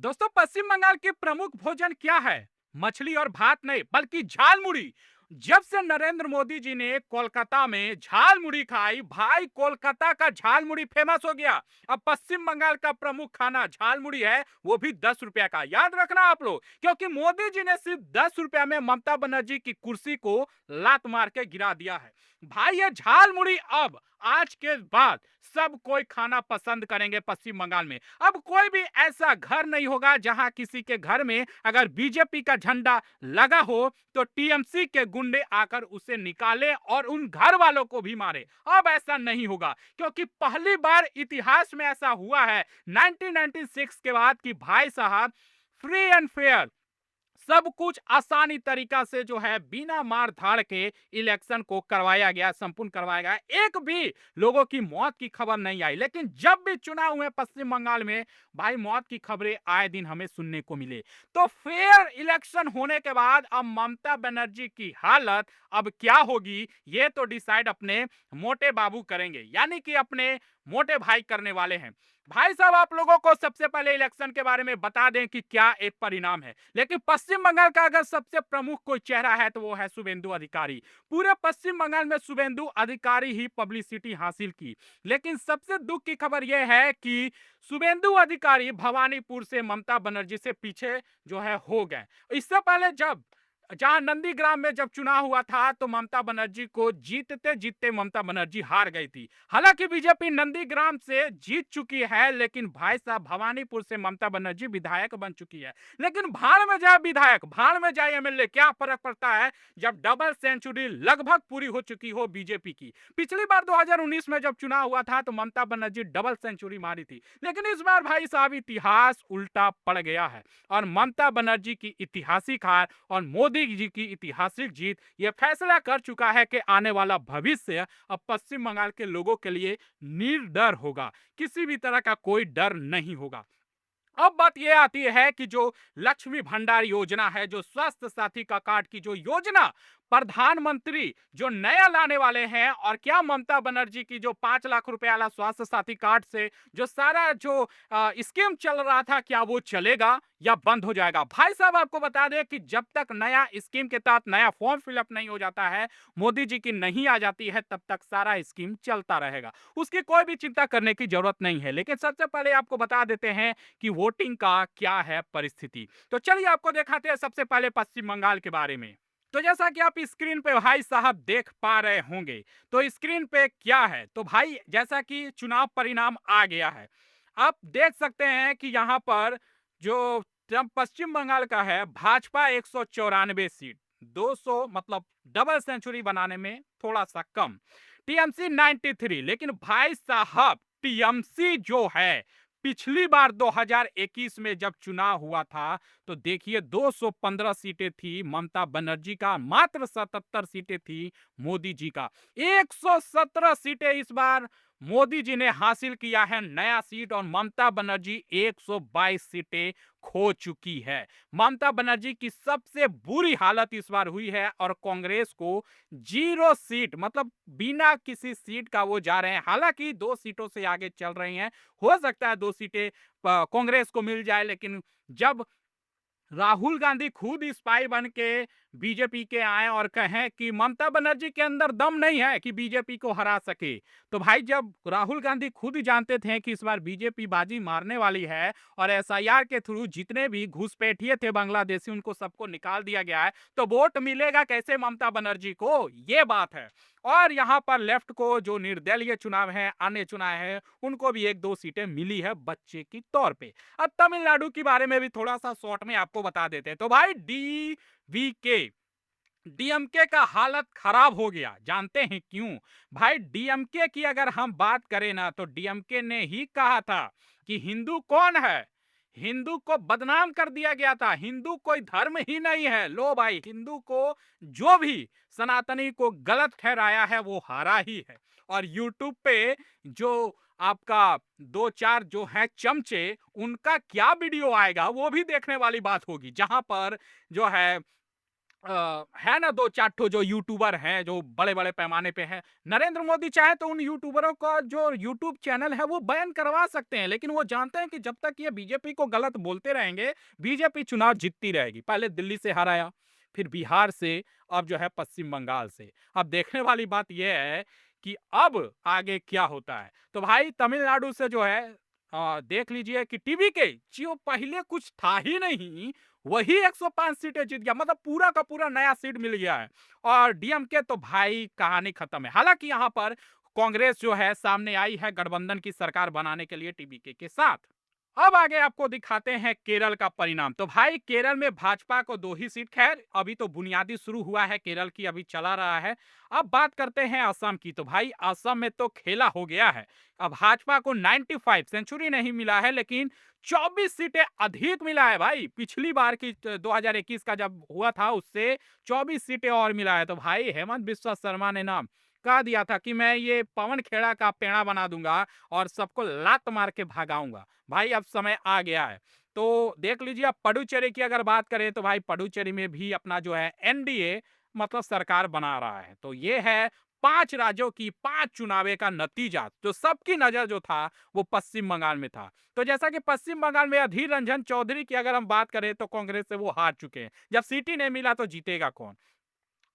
दोस्तों, पश्चिम बंगाल की प्रमुख भोजन क्या है? मछली और भात नहीं, बल्कि झाल मुड़ी। जब से नरेंद्र मोदी जी ने कोलकाता में झाल मुड़ी खाई, भाई कोलकाता का झाल मुड़ी फेमस हो गया। अब पश्चिम बंगाल का प्रमुख खाना झाल मुड़ी है, वो भी 10 रुपया का। याद रखना आप लोग, क्योंकि मोदी जी ने सिर्फ 10 रुपया में ममता बनर्जी की कुर्सी को लात मार के गिरा दिया है। भाई ये झाल मुड़ी अब आज के बाद सब कोई खाना पसंद करेंगे पश्चिम बंगाल में। अब कोई भी ऐसा घर नहीं होगा जहां किसी के घर में अगर बीजेपी का झंडा लगा हो तो टीएमसी के गुंडे आकर उसे निकाले और उन घर वालों को भी मारे। अब ऐसा नहीं होगा, क्योंकि पहली बार इतिहास में ऐसा हुआ है 1996 के बाद कि भाई साहब फ्री एंड फेयर सब कुछ आसानी तरीका से जो है बिना मार धाड़ के इलेक्शन को करवाया गया, संपूर्ण करवाया गया। एक भी लोगों की मौत की खबर नहीं आई। लेकिन जब भी चुनाव हुए पश्चिम बंगाल में, भाई मौत की खबरें आए दिन हमें सुनने को मिले। तो फेयर इलेक्शन होने के बाद अब ममता बनर्जी की हालत अब क्या होगी, ये तो डिसाइड अपने मोटे बाबू करेंगे, यानी कि अपने मोटे भाई करने वाले हैं। भाई साहब, आप लोगों को सबसे पहले इलेक्शन के बारे में बता दें कि क्या एक परिणाम है। लेकिन पश्चिम बंगाल का अगर सबसे प्रमुख कोई चेहरा है तो वो है शुभेंदु अधिकारी। पूरे पश्चिम बंगाल में शुभेंदु अधिकारी ही पब्लिसिटी हासिल की। लेकिन सबसे दुख की खबर यह है कि शुभेंदु अधिकारी भवानीपुर से ममता बनर्जी से पीछे जो है हो गए। इससे पहले जब जहां नंदीग्राम में जब चुनाव हुआ था तो ममता बनर्जी को जीतते जीतते ममता बनर्जी हार गई थी। हालांकि बीजेपी नंदीग्राम से जीत चुकी है, लेकिन भाई साहब भवानीपुर से ममता बनर्जी विधायक बन चुकी है। लेकिन भाड़ में जाए विधायक, भाड़ में जाए एमएलए, क्या फर्क पड़ता है जब डबल सेंचुरी लगभग पूरी हो चुकी हो बीजेपी की। पिछली बार 2019 में जब चुनाव हुआ था तो ममता बनर्जी डबल सेंचुरी मारी थी। लेकिन इस बार भाई साहब इतिहास उल्टा पड़ गया है और ममता बनर्जी की ऐतिहासिक हार और मोदी जी की ऐतिहासिक जीत ये फैसला कर चुका है कि आने वाला भविष्य अब पश्चिम बंगाल के लोगों के लिए निर्डर होगा। किसी भी तरह का कोई डर नहीं होगा। अब बात यह आती है कि जो लक्ष्मी भंडार योजना है, जो स्वास्थ्य साथी का कार्ड की जो योजना प्रधानमंत्री जो नया लाने वाले हैं, और क्या ममता बनर्जी की जो 5 लाख रुपए वाला स्वास्थ्य साथी कार्ड से जो सारा जो स्कीम चल रहा था, क्या वो चलेगा या बंद हो जाएगा। भाई साहब, आपको बता दें कि जब तक नया स्कीम के तहत नया फॉर्म फिलअप नहीं हो जाता है, मोदी जी की नहीं आ जाती है, तब तक सारा स्कीम चलता रहेगा। उसकी कोई भी चिंता करने की जरूरत नहीं है। लेकिन सबसे पहले आपको बता देते हैं कि वोटिंग का क्या है परिस्थिति। तो चलिए आपको दिखाते हैं सबसे पहले पश्चिम बंगाल के बारे में। तो जैसा कि आप स्क्रीन पे भाई साहब देख पा रहे होंगे, तो स्क्रीन पे क्या है, तो भाई जैसा कि चुनाव परिणाम आ गया है, आप देख सकते हैं कि यहां पर जो पश्चिम बंगाल का है, भाजपा 194 सीट, 200 मतलब डबल सेंचुरी बनाने में थोड़ा सा कम। टीएमसी 93। लेकिन भाई साहब टीएमसी जो है, पिछली बार 2021 में जब चुनाव हुआ था तो देखिए 215 सीटें थी ममता बनर्जी का, मात्र 77 सीटें थी मोदी जी का। 117 सीटें इस बार मोदी जी ने हासिल किया है नया सीट, और ममता बनर्जी 122 सीटें खो चुकी है। ममता बनर्जी की सबसे बुरी हालत इस बार हुई है और कांग्रेस को 0 सीट, मतलब बिना किसी सीट का वो जा रहे हैं। हालांकि 2 सीटों से आगे चल रही हैं, हो सकता है 2 सीटें कांग्रेस को मिल जाए। लेकिन जब राहुल गांधी खुद स्पाई बन के बीजेपी के आए और कहें कि ममता बनर्जी के अंदर दम नहीं है कि बीजेपी को हरा सके, तो भाई जब राहुल गांधी खुद जानते थे कि इस बार बीजेपी बाजी मारने वाली है और एसआईआर के थ्रू जितने भी घुसपैठिए थे बांग्लादेशी उनको सबको निकाल दिया गया है, तो वोट मिलेगा कैसे ममता बनर्जी को, ये बात है। और यहां पर लेफ्ट को जो निर्दलीय चुनाव है, अन्य चुनाव है, उनको भी 1-2 सीटें मिली है बच्चे की तौर पे। अब तमिलनाडु के बारे में भी थोड़ा सा शॉर्ट में आपको बता देते हैं। तो भाई डीवीके डीएमके का हालत खराब हो गया। जानते हैं क्यों? भाई डीएमके की अगर हम बात करें ना, तो डीएमके ने ही कहा था कि हिंदू कौन है, हिंदू को बदनाम कर दिया गया था, हिंदू कोई धर्म ही नहीं है। लो भाई, हिंदू को जो भी सनातनी को गलत ठहराया है वो हारा ही है। और यूट्यूब पे जो आपका 2-4 जो है चमचे, उनका क्या वीडियो आएगा वो भी देखने वाली बात होगी, जहां पर जो है है ना 2-4 ठो जो यूट्यूबर हैं, जो बड़े-बड़े पैमाने पे हैं। नरेंद्र मोदी चाहे तो उन यूट्यूबरों का जो यूट्यूब चैनल है वो बैन करवा सकते हैं, लेकिन वो जानते हैं कि जब तक ये बीजेपी को गलत बोलते रहेंगे, बीजेपी चुनाव जीतती रहेगी। पहले दिल्ली से हराया, फिर बिहार से, अब जो है पश्चिम बंगाल से। अब देखने वाली बात ये है कि अब आगे क्या होता है। तो भाई तमिलनाडु से जो है देख लीजिए कि टीवी के जो पहले कुछ था ही नहीं, वही 105 सीटें जीत गया, मतलब पूरा का पूरा नया सीट मिल गया है। और डीएमके तो भाई कहानी खत्म है। हालांकि यहाँ पर कांग्रेस जो है सामने आई है गठबंधन की सरकार बनाने के लिए टीबीके के साथ। अब आगे आपको दिखाते हैं केरल का परिणाम। तो भाई केरल में भाजपा को 2 ही सीट, खैर अभी तो बुनियादी शुरू हुआ है, केरल की अभी चला रहा है। अब बात करते हैं असम की। तो भाई असम में तो खेला हो गया है। अब भाजपा को 95 सेंचुरी नहीं मिला है, लेकिन 24 सीटें अधिक मिला है भाई। पिछली बार की 2021 का जब हुआ था उससे 24 सीटें और मिला है। तो भाई हेमंत बिस्वा शर्मा ने ना कह दिया था कि मैं ये पवन खेड़ा का पेड़ा बना दूंगा और सबको लात मार के भगाऊंगा। भाई अब समय आ गया है। तो देख लीजिए, अब पुडुचेरी की अगर बात करें तो भाई पुडुचेरी में भी अपना जो है एनडीए मतलब सरकार बना रहा है। तो ये है 5 राज्यों की 5 चुनावे का नतीजा। जो सबकी नजर जो था वो पश्चिम बंगाल में था। तो जैसा कि पश्चिम बंगाल में अधीर रंजन चौधरी की अगर हम बात करें तो कांग्रेस से वो हार चुके हैं। जब सीट ही नहीं मिला तो जीतेगा कौन।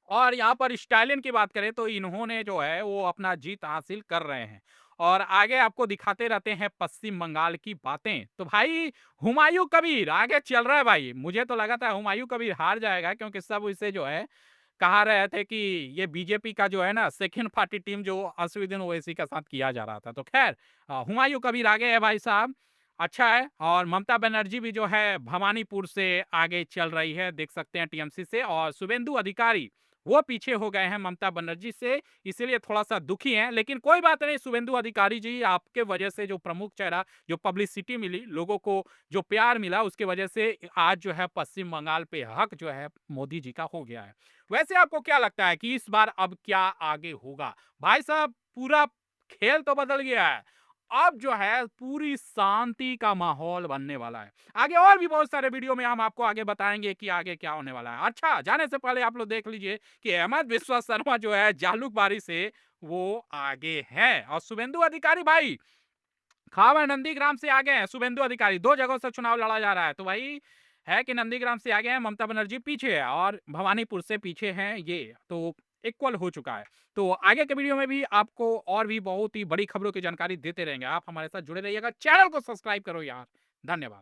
और यहाँ पर स्टालिन की बात करें तो इन्होंने जो है वो अपना जीत हासिल कर रहे हैं। और आगे आपको दिखाते रहते हैं पश्चिम बंगाल की बातें। तो भाई हुमायूं कबीर आगे चल रहा है भाई। मुझे तो लगा था हुमायूं कबीर हार जाएगा, क्योंकि सब इसे जो है कहा रहे थे कि ये बीजेपी का जो है ना सेकंड पार्टी टीम जो असदुद्दीन ओवैसी के साथ किया जा रहा था। तो खैर हुमायूं कबीर आगे है भाई साहब, अच्छा है। और ममता बनर्जी भी जो है भवानीपुर से आगे चल रही है, देख सकते हैं टीएमसी से। और शुभेंदु अधिकारी वो पीछे हो गए हैं ममता बनर्जी से, इसीलिए थोड़ा सा दुखी हैं। लेकिन कोई बात नहीं शुभेंदु अधिकारी जी, आपके वजह से जो प्रमुख चेहरा, जो पब्लिसिटी मिली, लोगों को जो प्यार मिला, उसके वजह से आज जो है पश्चिम बंगाल पे हक जो है मोदी जी का हो गया है। वैसे आपको क्या लगता है कि इस बार अब क्या आगे होगा? भाई साहब पूरा खेल तो बदल गया है। अब जो है पूरी शांति का माहौल बनने वाला है। आगे और भी बहुत सारे वीडियो में हम आपको आगे बताएंगे कि आगे क्या होने वाला है। अच्छा, जाने से पहले आप लोग देख लीजिए कि अहमद विश्वा शर्मा जो है जालूकबारी से वो आगे हैं, और शुभेंदु अधिकारी भाई खावर नंदीग्राम से आगे हैं। शुभेंदु अधिकारी 2 जगहों से चुनाव लड़ा जा रहा है। तो भाई है कि नंदीग्राम से आगे हैं, ममता बनर्जी पीछे है और भवानीपुर से पीछे हैं ये। तो इक्वल हो चुका है। तो आगे के वीडियो में भी आपको और भी बहुत ही बड़ी खबरों की जानकारी देते रहेंगे। आप हमारे साथ जुड़े रहिएगा, चैनल को सब्सक्राइब करो यार। धन्यवाद।